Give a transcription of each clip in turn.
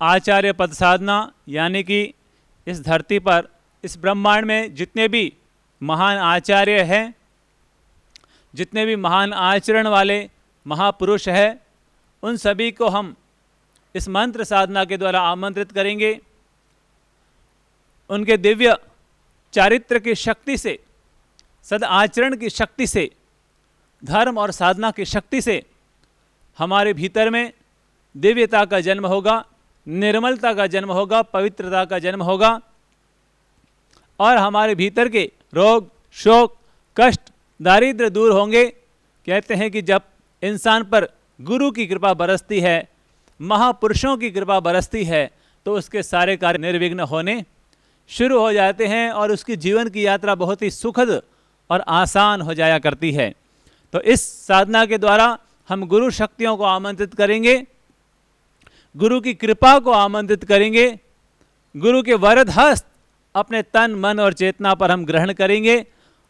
आचार्य पद साधना, यानी कि इस धरती पर, इस ब्रह्मांड में जितने भी महान आचार्य हैं, जितने भी महान आचरण वाले महापुरुष हैं, उन सभी को हम इस मंत्र साधना के द्वारा आमंत्रित करेंगे। उनके दिव्य चारित्र की शक्ति से, सद आचरण की शक्ति से, धर्म और साधना की शक्ति से हमारे भीतर में दिव्यता का जन्म होगा, निर्मलता का जन्म होगा, पवित्रता का जन्म होगा, और हमारे भीतर के रोग, शोक, कष्ट, दारिद्र्य दूर होंगे। कहते हैं कि जब इंसान पर गुरु की कृपा बरसती है, महापुरुषों की कृपा बरसती है, तो उसके सारे कार्य निर्विघ्न होने शुरू हो जाते हैं और उसकी जीवन की यात्रा बहुत ही सुखद और आसान हो जाया करती है। तो इस साधना के द्वारा हम गुरु शक्तियों को आमंत्रित करेंगे, गुरु की कृपा को आमंत्रित करेंगे, गुरु के वरद हस्त अपने तन, मन और चेतना पर हम ग्रहण करेंगे,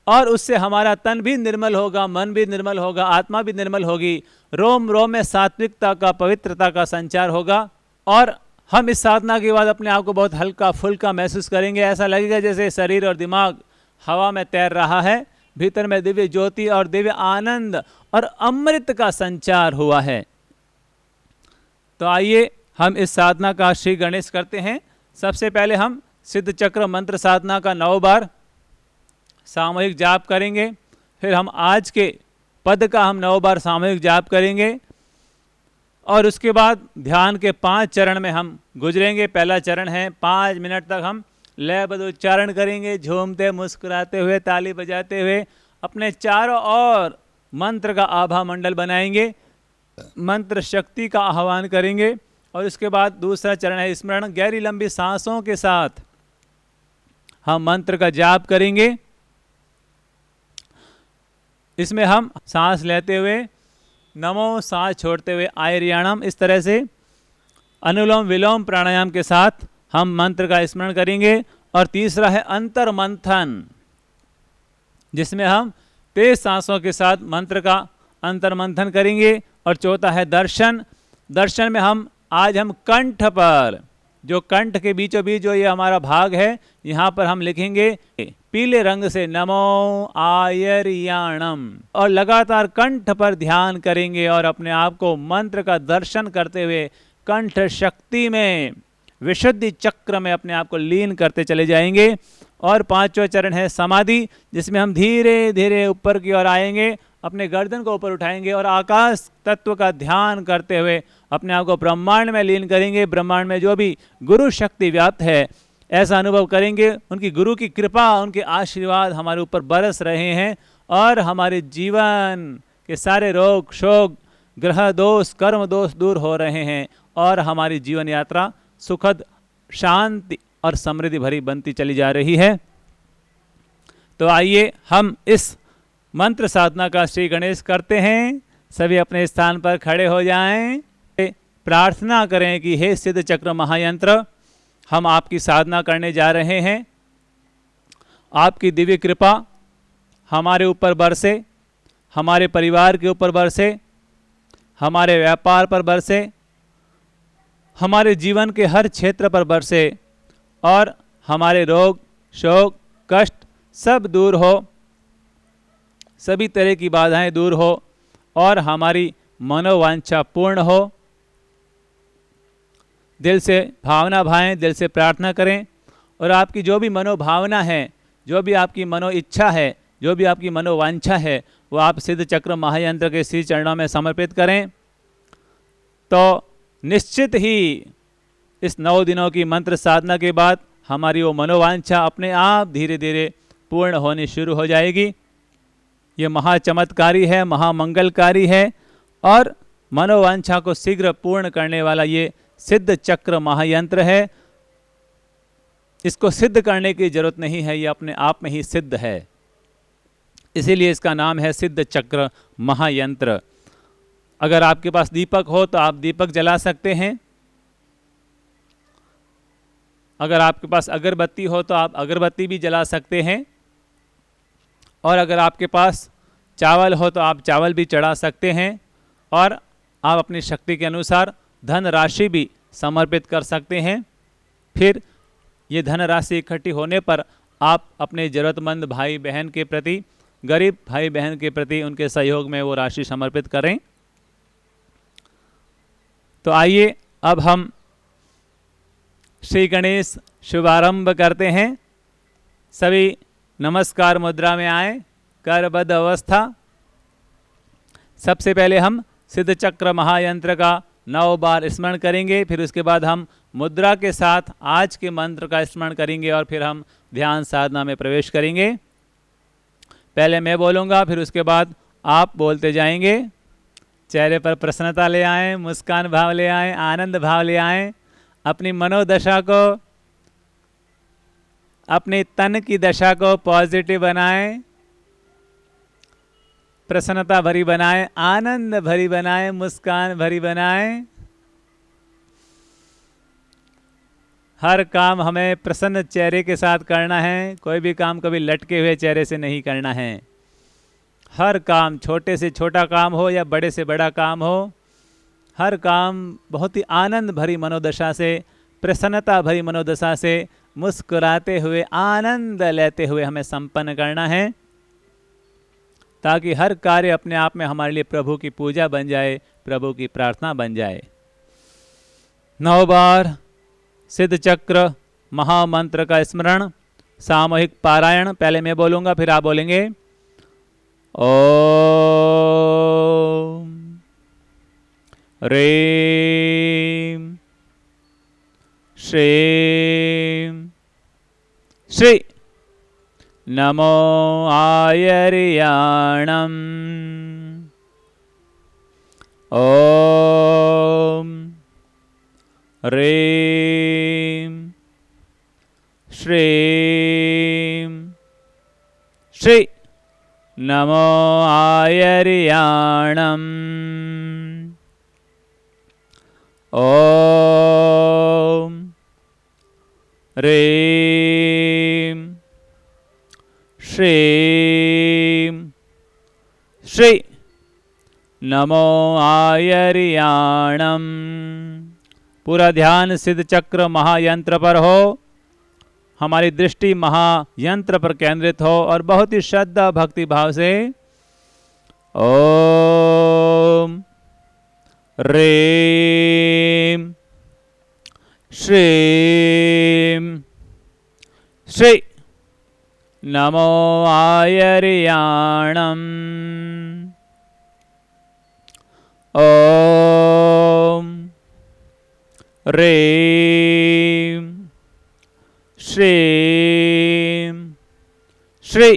और उससे हमारा तन भी निर्मल होगा, मन भी निर्मल होगा, आत्मा भी निर्मल होगी, रोम रोम में सात्विकता का, पवित्रता का संचार होगा। और हम इस साधना के बाद अपने आप को बहुत हल्का फुल्का महसूस करेंगे। ऐसा लगेगा जैसे शरीर और दिमाग हवा में तैर रहा है, भीतर में दिव्य ज्योति और दिव्य आनंद और अमृत का संचार हुआ है। तो आइए हम इस साधना का श्री गणेश करते हैं। सबसे पहले हम सिद्ध चक्र मंत्र साधना का 9 बार सामूहिक जाप करेंगे। फिर हम आज के पद का हम 9 बार सामूहिक जाप करेंगे, और उसके बाद ध्यान के 5 चरण में हम गुजरेंगे। पहला चरण है 5 मिनट तक हम लयबद्ध उच्चारण करेंगे, झूमते, मुस्कुराते हुए, ताली बजाते हुए अपने चारों ओर मंत्र का आभा मंडल बनाएंगे, मंत्र शक्ति का आह्वान करेंगे। और उसके बाद दूसरा चरण है स्मरण। गहरी लंबी सांसों के साथ हम मंत्र का जाप करेंगे। इसमें हम सांस लेते हुए नमो, सांस छोड़ते हुए आयरियाणम, इस तरह से अनुलोम विलोम प्राणायाम के साथ हम मंत्र का स्मरण करेंगे। और तीसरा है अंतर मंथन, जिसमें हम तेज सांसों के साथ मंत्र का अंतर मंथन करेंगे। और चौथा है दर्शन। दर्शन में आज हम कंठ पर, जो कंठ के बीचों बीच जो ये हमारा भाग है, यहाँ पर हम लिखेंगे पीले रंग से नमो आयरियाणम, और लगातार कंठ पर ध्यान करेंगे और अपने आप को मंत्र का दर्शन करते हुए कंठ शक्ति में, विशुद्धि चक्र में अपने आप को लीन करते चले जाएंगे। और 5वां चरण है समाधि, जिसमें हम धीरे धीरे ऊपर की ओर आएंगे, अपने गर्दन को ऊपर उठाएंगे और आकाश तत्व का ध्यान करते हुए अपने आप को ब्रह्मांड में लीन करेंगे। ब्रह्मांड में जो भी गुरु शक्ति व्याप्त है, ऐसा अनुभव करेंगे। उनकी गुरु की कृपा, उनके आशीर्वाद हमारे ऊपर बरस रहे हैं, और हमारे जीवन के सारे रोग, शोक, ग्रह दोष, कर्म दोष दूर हो रहे हैं, और हमारी जीवन यात्रा सुखद, शांति और समृद्धि भरी बनती चली जा रही है। तो आइए हम इस मंत्र साधना का श्री गणेश करते हैं। सभी अपने स्थान पर खड़े हो जाएं, प्रार्थना करें कि हे सिद्ध चक्र महायंत्र, हम आपकी साधना करने जा रहे हैं। आपकी दिव्य कृपा हमारे ऊपर बरसे, हमारे परिवार के ऊपर बरसे, हमारे व्यापार पर बरसे, हमारे जीवन के हर क्षेत्र पर बरसे, और हमारे रोग, शोक, कष्ट सब दूर हो, सभी तरह की बाधाएं दूर हो, और हमारी मनोवांछा पूर्ण हो। दिल से भावना भाएं, दिल से प्रार्थना करें, और आपकी जो भी मनोभावना है, जो भी आपकी मनो इच्छा है, जो भी आपकी मनोवांछा है, वो आप सिद्ध चक्र महायंत्र के श्री चरणों में समर्पित करें। तो निश्चित ही इस 9 दिनों की मंत्र साधना के बाद हमारी वो मनोवांछा अपने आप धीरे धीरे पूर्ण होनी शुरू हो जाएगी। ये महाचमत्कारी है, महामंगलकारी है, और मनोवांछा को शीघ्र पूर्ण करने वाला ये सिद्ध चक्र महायंत्र है। इसको सिद्ध करने की जरूरत नहीं है, ये अपने आप में ही सिद्ध है, इसीलिए इसका नाम है सिद्ध चक्र महायंत्र। अगर आपके पास दीपक हो तो आप दीपक जला सकते हैं, अगर आपके पास अगरबत्ती हो तो आप अगरबत्ती भी जला सकते हैं, और अगर आपके पास चावल हो तो आप चावल भी चढ़ा सकते हैं, और आप अपनी शक्ति के अनुसार धन राशि भी समर्पित कर सकते हैं। फिर ये धनराशि इकट्ठी होने पर आप अपने ज़रूरतमंद भाई बहन के प्रति, गरीब भाई बहन के प्रति उनके सहयोग में वो राशि समर्पित करें। तो आइए अब हम श्री गणेश शुभारंभ करते हैं। सभी नमस्कार मुद्रा में आए, करबद्ध अवस्था। सबसे पहले हम सिद्ध चक्र महायंत्र का 9 बार स्मरण करेंगे, फिर उसके बाद हम मुद्रा के साथ आज के मंत्र का स्मरण करेंगे और फिर हम ध्यान साधना में प्रवेश करेंगे। पहले मैं बोलूँगा, फिर उसके बाद आप बोलते जाएंगे। चेहरे पर प्रसन्नता ले आएं, मुस्कान भाव ले आएं, आनंद भाव ले आएं। अपनी मनोदशा को, अपनी तन की दशा को पॉजिटिव बनाएं, प्रसन्नता भरी बनाएं, आनंद भरी बनाएं, मुस्कान भरी बनाएं। हर काम हमें प्रसन्न चेहरे के साथ करना है। कोई भी काम कभी लटके हुए चेहरे से नहीं करना है। हर काम, छोटे से छोटा काम हो या बड़े से बड़ा काम हो, हर काम बहुत ही आनंद भरी मनोदशा से, प्रसन्नता भरी मनोदशा से, मुस्कुराते हुए, आनंद लेते हुए हमें संपन्न करना है, ताकि हर कार्य अपने आप में हमारे लिए प्रभु की पूजा बन जाए, प्रभु की प्रार्थना बन जाए। 9 बार सिद्ध चक्र महामंत्र का स्मरण, सामूहिक पारायण। पहले मैं बोलूँगा, फिर आप बोलेंगे। ओम ह्रीं श्रीं श्री नमो आयर्याणम्। ओम ह्रीं श्रीं श्री नमो आयर्याणम्। ओम ह्रीं श्रीं श्री नमो आयर्याणम्। पूरा ध्यान सिद्ध चक्र महायंत्र पर हो, हमारी दृष्टि महायंत्र पर केंद्रित हो और बहुत ही श्रद्धा भक्ति भाव से ओम ह्रीं श्रीं श्री नमो आयर्याणम्। ओम ह्रीं श्रीं श्री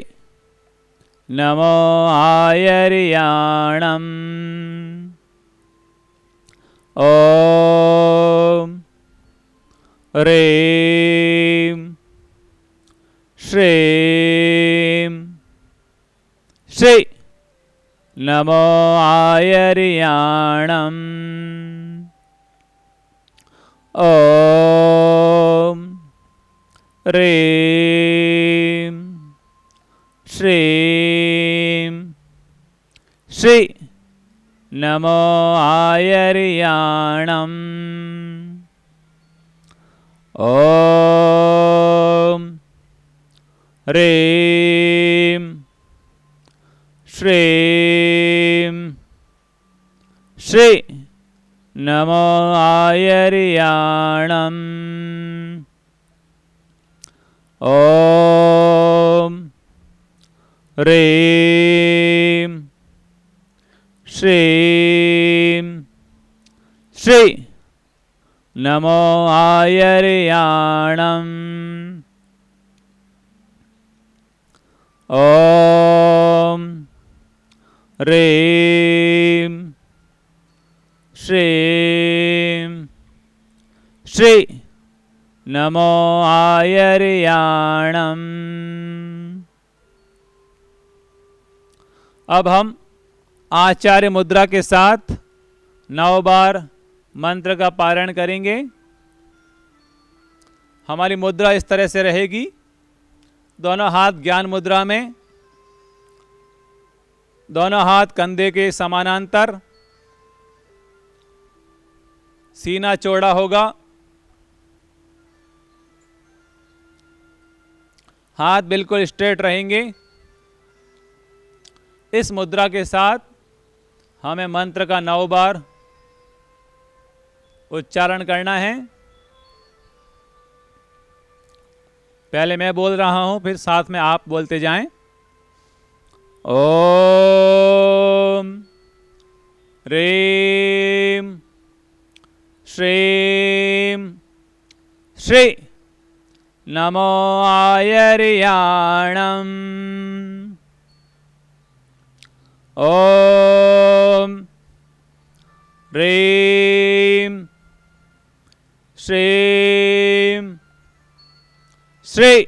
नमो आयर्याणम्। ओम ह्रीं श्रीं श्री नमो आयर्याणम्। ओम ह्रीं श्रीं श्री नमो आयर्याणम्। ओम ह्रीं श्रीं श्री नमो आयर्याणम्। ओम ह्रीं श्रीं श्री नमो आयर्याणम्। ओम ह्रीं श्रीं श्री नमो आयर्याणम्। अब हम आचार्य मुद्रा के साथ 9 बार मंत्र का पारायण करेंगे। हमारी मुद्रा इस तरह से रहेगी, दोनों हाथ ज्ञान मुद्रा में, दोनों हाथ कंधे के समानांतर, सीना चौड़ा होगा, हाथ बिल्कुल स्ट्रेट रहेंगे। इस मुद्रा के साथ हमें मंत्र का 9 बार उच्चारण करना है। पहले मैं बोल रहा हूं, फिर साथ में आप बोलते जाएं। ओम ह्रीं श्रीं श्री नमो आयर्याणम्। ओम ह्रीं श्रीं श्री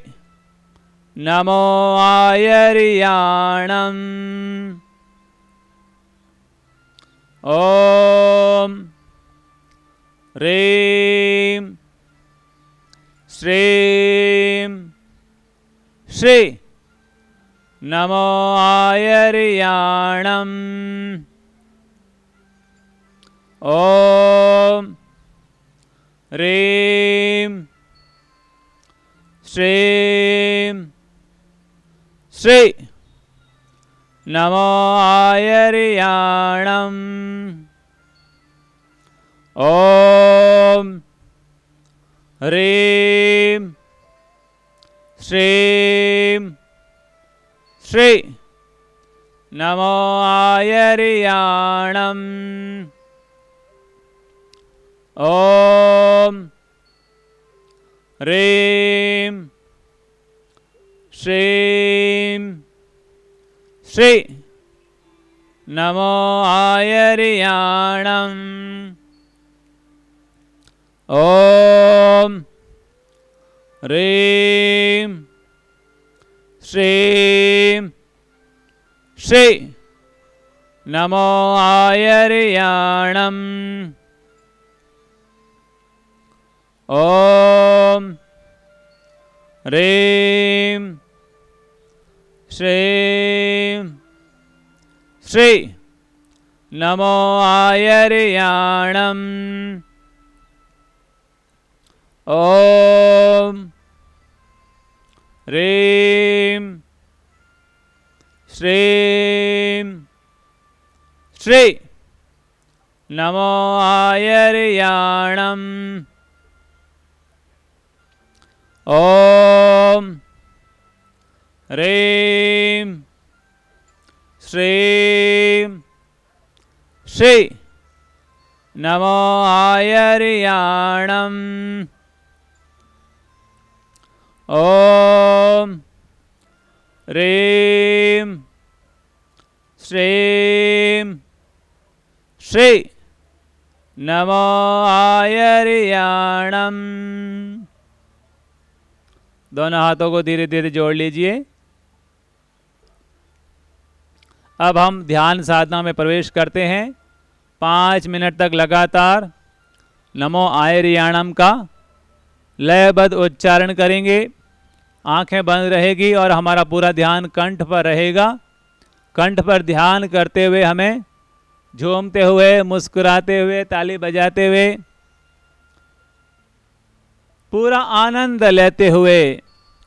नमो आयर्याणम्। ओम ह्रीं श्रीं श्री नमो आयर्याणम्। ओम ह्रीं श्रीं श्री नमो आयर्याणम्। ओम ह्रीं श्रीं श्री नमो आयर्याणम्। ओम ह्रीं श्रीं श्री नमो आयर्याणम्। ओम ह्रीं श्रीं श्री नमो आयर्याणम्। ओम ह्रीं श्रीं श्री नमो आयर्याणम्। ओम ह्रीं श्रीं श्री नमो आयर्याणम्। ओम ह्रीं श्रीं श्री नमो आयर्याणम्। ओम ह्रीं श्रीं श्री नमो आयर्याणम्। दोनों हाथों को धीरे धीरे जोड़ लीजिए। अब हम ध्यान साधना में प्रवेश करते हैं। 5 मिनट तक लगातार नमो आयर्याणम् का लयबद्ध उच्चारण करेंगे। आंखें बंद रहेगी और हमारा पूरा ध्यान कंठ पर रहेगा। कंठ पर ध्यान करते हुए हमें झूमते हुए, मुस्कुराते हुए, ताली बजाते हुए, पूरा आनंद लेते हुए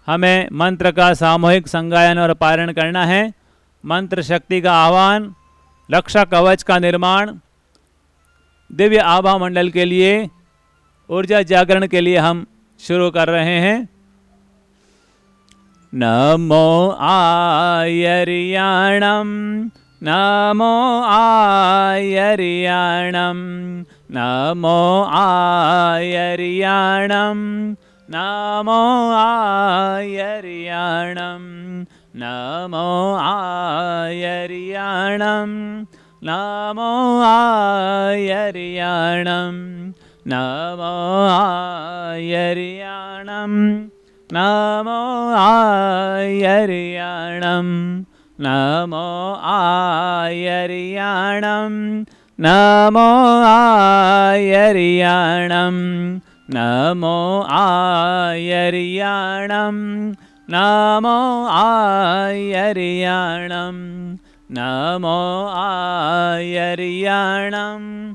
हमें मंत्र का सामूहिक संगायन और पारण करना है। मंत्र शक्ति का आह्वान, रक्षा कवच का निर्माण, दिव्य आभा मंडल के लिए ऊर्जा जागरण के लिए हम शुरू कर रहे हैं। नमो आयर्याणम्, नमो आयर्याणम्, नमो आयर्याणम्, नमो आयर्याणम्, नमो आयर्याणम्, नमो आयर्याणम्, नमो आयर्याणम्, नमो आयर्याणम्, नमो आयर्याणम्, नमो आयर्याणम्, नमो आयर्याणम्, नमो आयर्याणम्, नमो आयर्याणम्,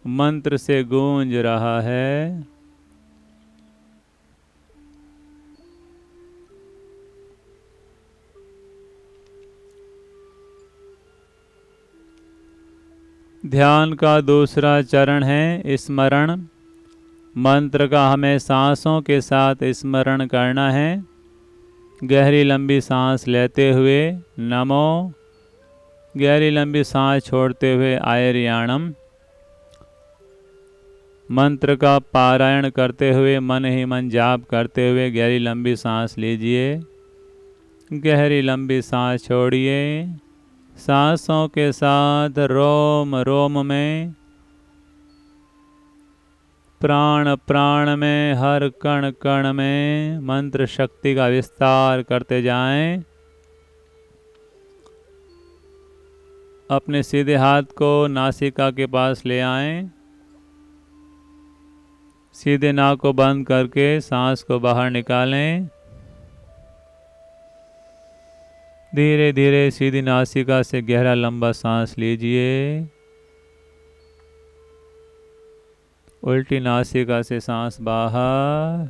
मंत्र से गूंज रहा है। ध्यान का दूसरा चरण है स्मरण। मंत्र का हमें सांसों के साथ स्मरण करना है। गहरी लंबी सांस लेते हुए नमो, गहरी लंबी सांस छोड़ते हुए आयर्याणम। मंत्र का पारायण करते हुए मन ही मन जाप करते हुए गहरी लंबी सांस लीजिए। गहरी लंबी सांस छोड़िए। सांसों के साथ रोम रोम में, प्राण प्राण में, हर कण कण में मंत्र शक्ति का विस्तार करते जाएं। अपने सीधे हाथ को नासिका के पास ले आएं। सीधे नाक को बंद करके सांस को बाहर निकालें। धीरे धीरे सीधी नासिका से गहरा लंबा सांस लीजिए। उल्टी नासिका से सांस बाहर।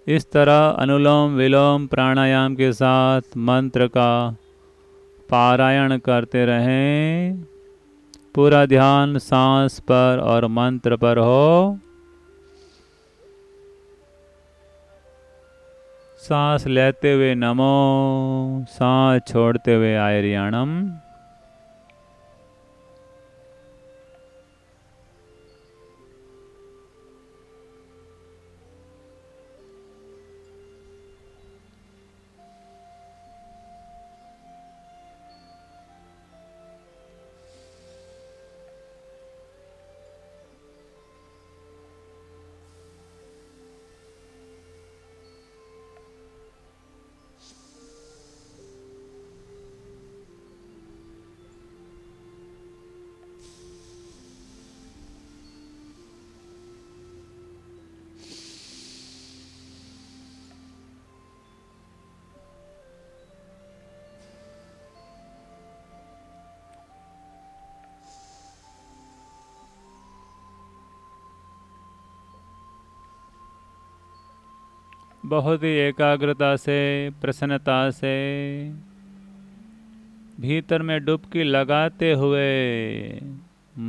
इस तरह अनुलोम विलोम प्राणायाम के साथ मंत्र का पारायण करते रहें। पूरा ध्यान सांस पर और मंत्र पर हो। सांस लेते हुए नमो, सांस छोड़ते हुए आयर्याणम। बहुत ही एकाग्रता से, प्रसन्नता से भीतर में डुबकी लगाते हुए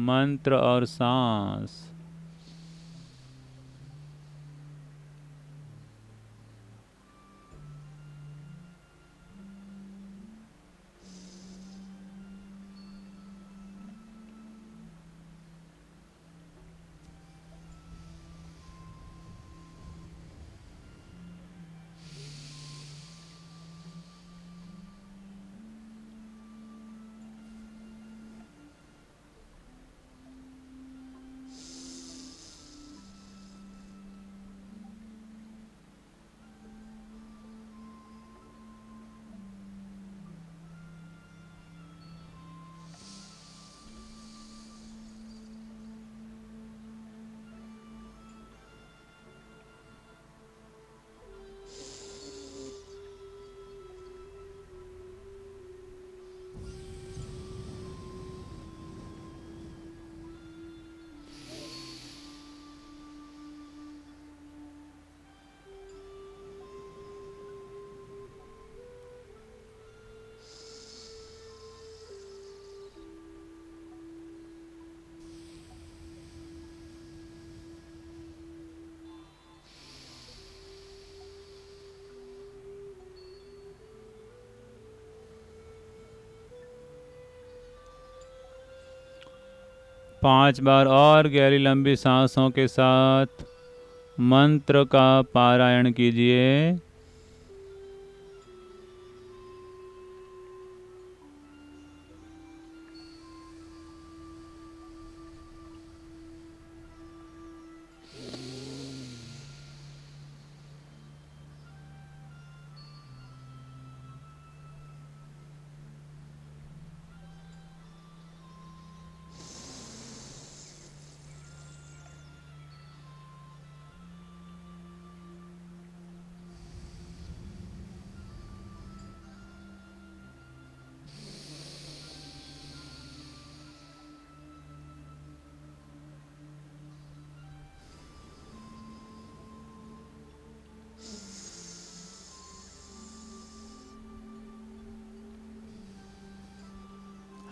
मंत्र और सांस। पांच बार और गहरी लंबी सांसों के साथ मंत्र का पारायण कीजिए।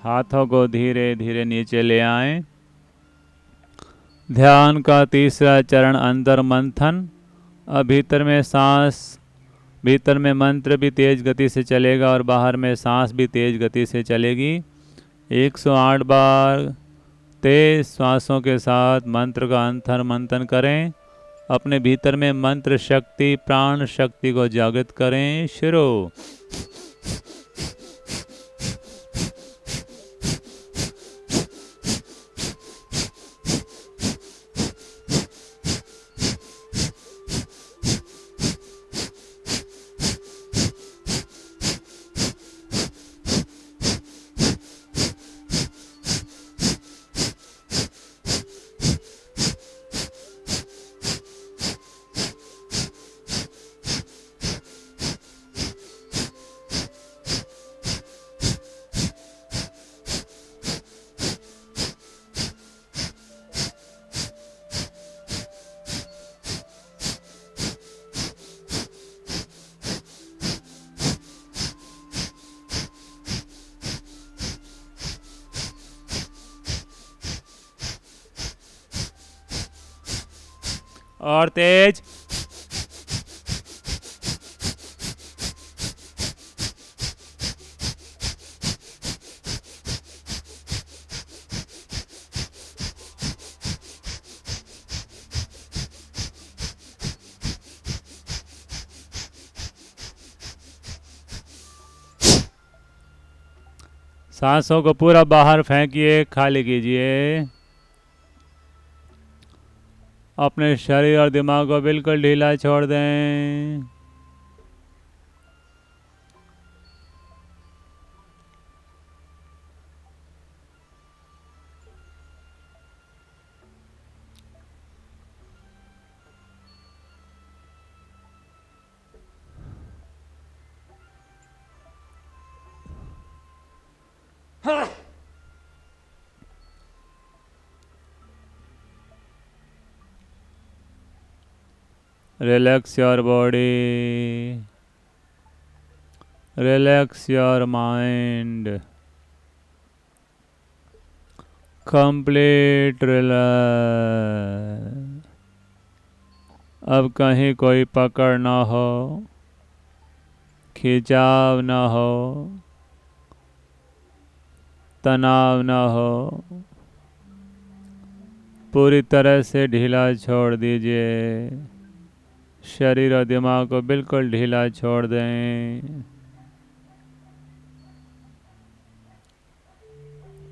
हाथों को धीरे धीरे नीचे ले आएं। ध्यान का तीसरा चरण अंतर मंथन। अब भीतर में सांस, भीतर में मंत्र भी तेज गति से चलेगा और बाहर में सांस भी तेज गति से चलेगी। 108 बार तेज श्वासों के साथ मंत्र का अंतर मंथन करें। अपने भीतर में मंत्र शक्ति, प्राण शक्ति को जागृत करें। शुरू। और तेज। सांसों को पूरा बाहर फेंकिए, खाली कीजिए। अपने शरीर और दिमाग को बिल्कुल ढीला छोड़ दें। Relax your body, relax your mind, complete relax। अब कहीं कोई पकड़ ना हो, खिंचाव ना हो, तनाव ना हो, पूरी तरह से ढीला छोड़ दीजिए। शरीर और दिमाग को बिल्कुल ढीला छोड़ दें।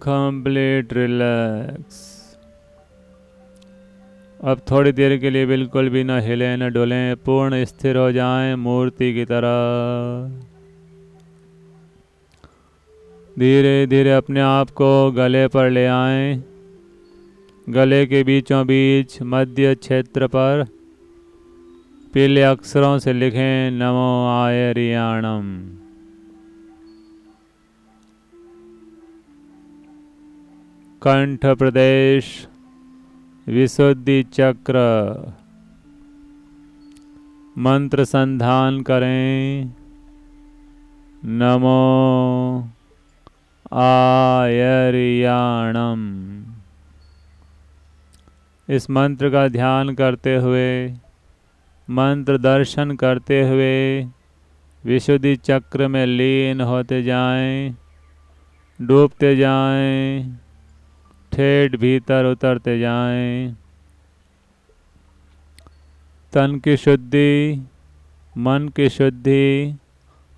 Complete relax. अब थोड़ी देर के लिए बिल्कुल भी न हिलें न डोलें, पूर्ण स्थिर हो जाएं मूर्ति की तरह। धीरे धीरे अपने आप को गले पर ले आएं। गले के बीचों बीच मध्य क्षेत्र पर पीले अक्षरों से लिखें नमो आयरियाणम। कंठ प्रदेश विशुद्धि चक्र। मंत्र संधान करें। नमो आयरियाणम। इस मंत्र का ध्यान करते हुए, मंत्र दर्शन करते हुए विशुद्धि चक्र में लीन होते जाएं, डूबते जाएं, ठेठ भीतर उतरते जाएं। तन की शुद्धि, मन की शुद्धि,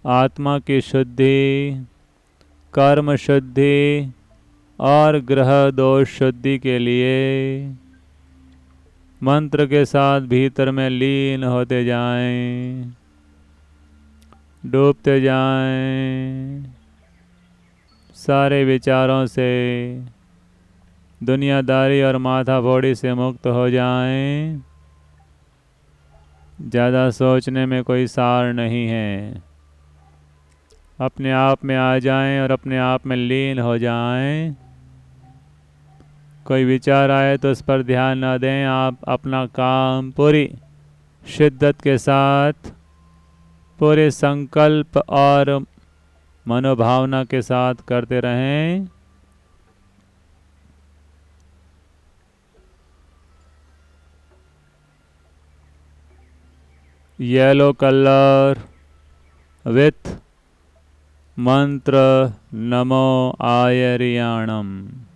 आत्मा की शुद्धि, कर्म शुद्धि और ग्रह दोष शुद्धि के लिए मंत्र के साथ भीतर में लीन होते जाएं, डूबते जाएं। सारे विचारों से, दुनियादारी और माथाफोड़ी से मुक्त हो जाएं। ज़्यादा सोचने में कोई सार नहीं है। अपने आप में आ जाएं और अपने आप में लीन हो जाएं। कोई विचार आए तो उस पर ध्यान न दें। आप अपना काम पूरी शिद्दत के साथ, पूरे संकल्प और मनोभावना के साथ करते रहें। yellow color with mantra Namo Ayariyanam.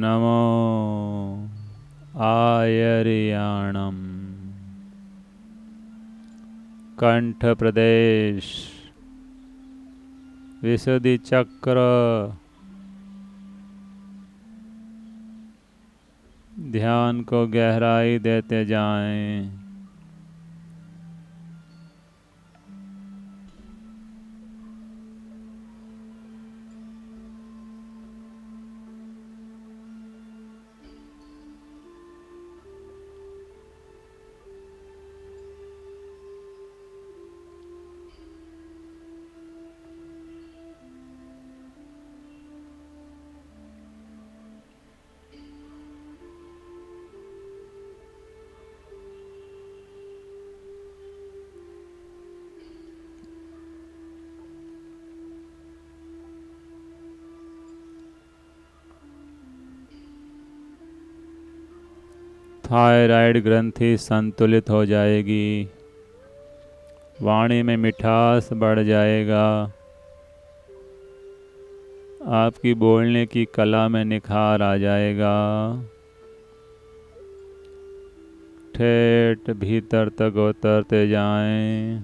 नमो आयर्याणम. कंठ प्रदेश, विशुद्धि चक्र, ध्यान को गहराई देते जाएं. थायराइड ग्रंथि संतुलित हो जाएगी, वाणी में मिठास बढ़ जाएगा, आपकी बोलने की कला में निखार आ जाएगा, ठेठ भीतर तक उतरते जाएं.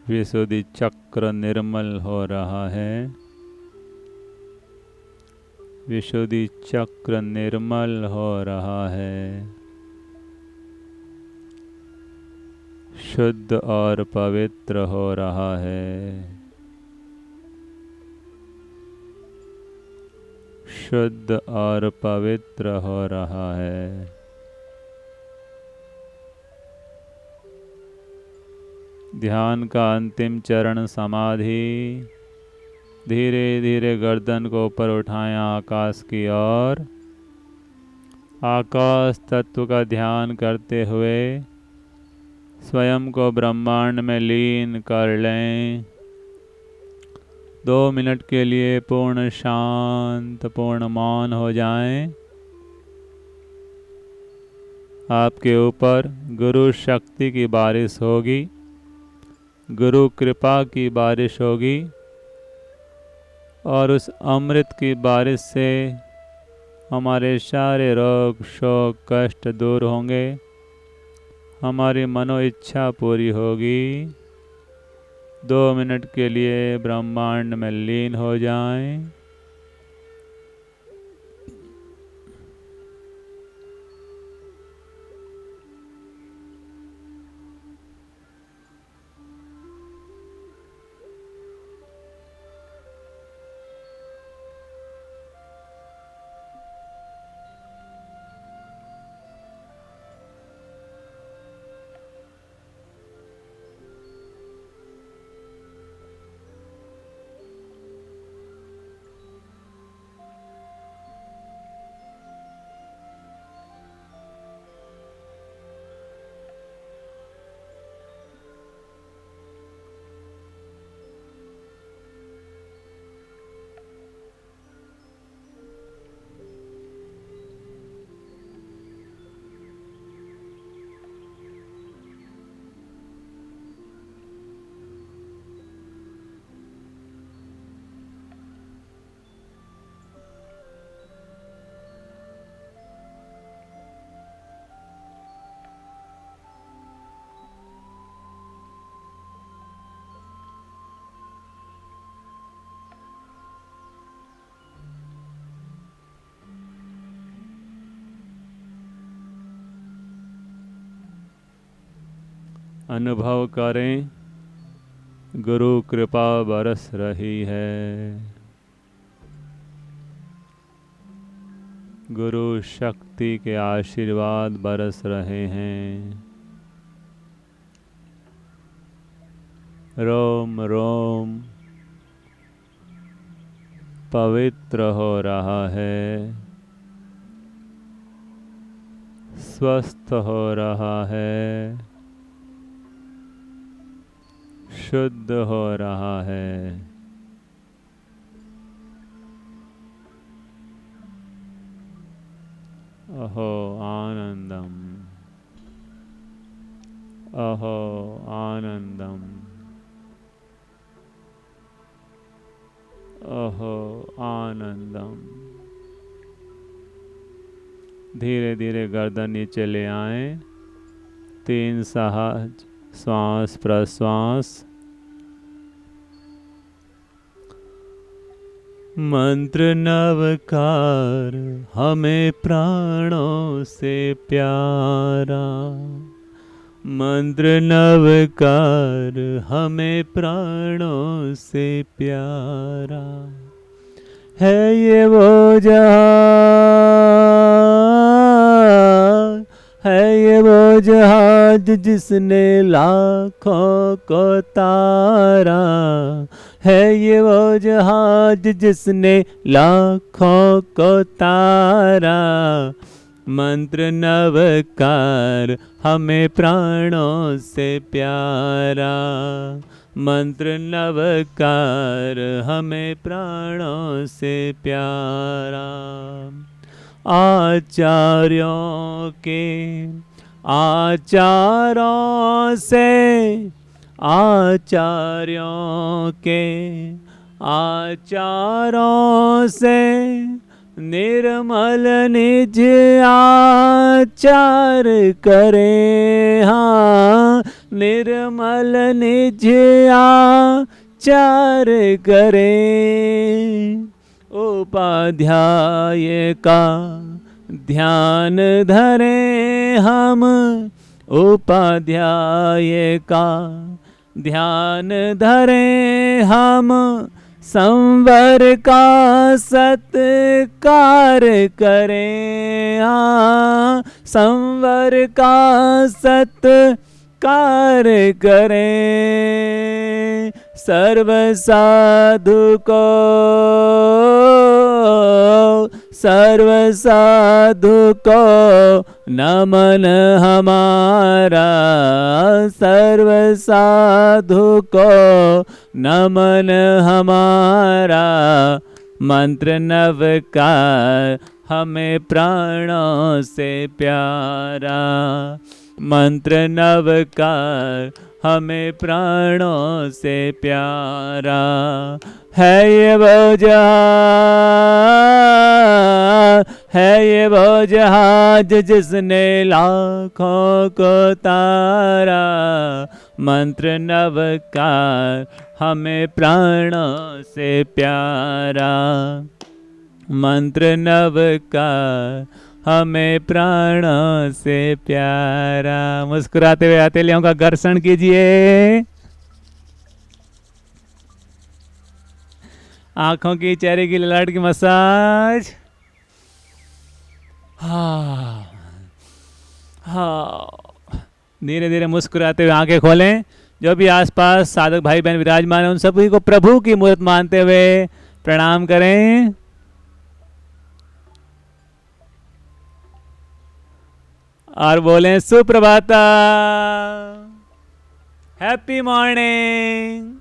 विशुद्धि चक्र निर्मल हो रहा है, विशुद्धि चक्र निर्मल हो रहा है, शुद्ध और पवित्र हो रहा है, शुद्ध और पवित्र हो रहा है. ध्यान का अंतिम चरण समाधि. धीरे धीरे गर्दन को ऊपर उठाएं आकाश की ओर. आकाश तत्व का ध्यान करते हुए स्वयं को ब्रह्मांड में लीन कर लें. 2 मिनट के लिए पूर्ण शांत, पूर्ण मौन हो जाएं. आपके ऊपर गुरु शक्ति की बारिश होगी, गुरु कृपा की बारिश होगी और उस अमृत की बारिश से हमारे सारे रोग, शोक, कष्ट दूर होंगे, हमारी मनो इच्छा पूरी होगी. 2 मिनट के लिए ब्रह्मांड में लीन हो जाएं. अनुभव करें, गुरु कृपा बरस रही है। गुरु शक्ति के आशीर्वाद बरस रहे हैं। रोम रोम पवित्र हो रहा है, स्वस्थ हो रहा है, शुद्ध हो रहा है। अहो आनंदम, अहो आनंदम, अहो आनंदम। धीरे धीरे गर्दन नीचे ले आए। 3 सहज श्वास प्रश्वास। मंत्र नवकार हमें प्राणों से प्यारा, मंत्र नवकार हमें प्राणों से प्यारा है। ये वो जहाज है, ये वो जहाज जिसने लाखों को तारा है। ये वो जहाज जिसने लाखों को तारा। मंत्र नवकार हमें प्राणों से प्यारा, मंत्र नवकार हमें प्राणों से प्यारा। आचार्यों के आचारों से, आचार्यों के आचारों से निर्मल निज आचार करे। हाँ, निर्मल निज आचार करे। उपाध्याय का ध्यान धरे हम, उपाध्याय का ध्यान धरे हम। संवर का सत्कार करें। हाँ, संवर का सत्कार करें। सर्व साधु को, सर्व साधु को नमन हमारा, सर्व साधु को नमन हमारा। मंत्र नवकार हमें प्राणों से प्यारा, मंत्र नवकार हमें प्राणों से प्यारा है। ये वो जहाज है, ये वो जहाज जिसने लाखों को तारा। मंत्र नवकार हमें प्राणों से प्यारा, मंत्र नवकार हमें प्राणों से प्यारा। मुस्कुराते हुए हथेलियों का घर्षण कीजिए, आंखों की, चेहरे की ललाट की मसाज। हाँ हाँ, धीरे धीरे मुस्कुराते हुए आंखें खोलें। जो भी आसपास साधक भाई बहन विराजमान है उन सभी को प्रभु की मूर्त मानते हुए प्रणाम करें। और बोलें सुप्रभाता, हैप्पी मॉर्निंग।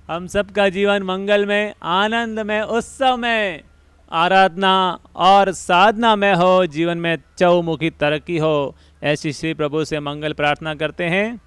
हम सबका जीवन मंगल में, आनंद में, उत्सव में, आराधना और साधना में हो। जीवन में चौमुखी तरक्की हो, ऐसी श्री प्रभु से मंगल प्रार्थना करते हैं।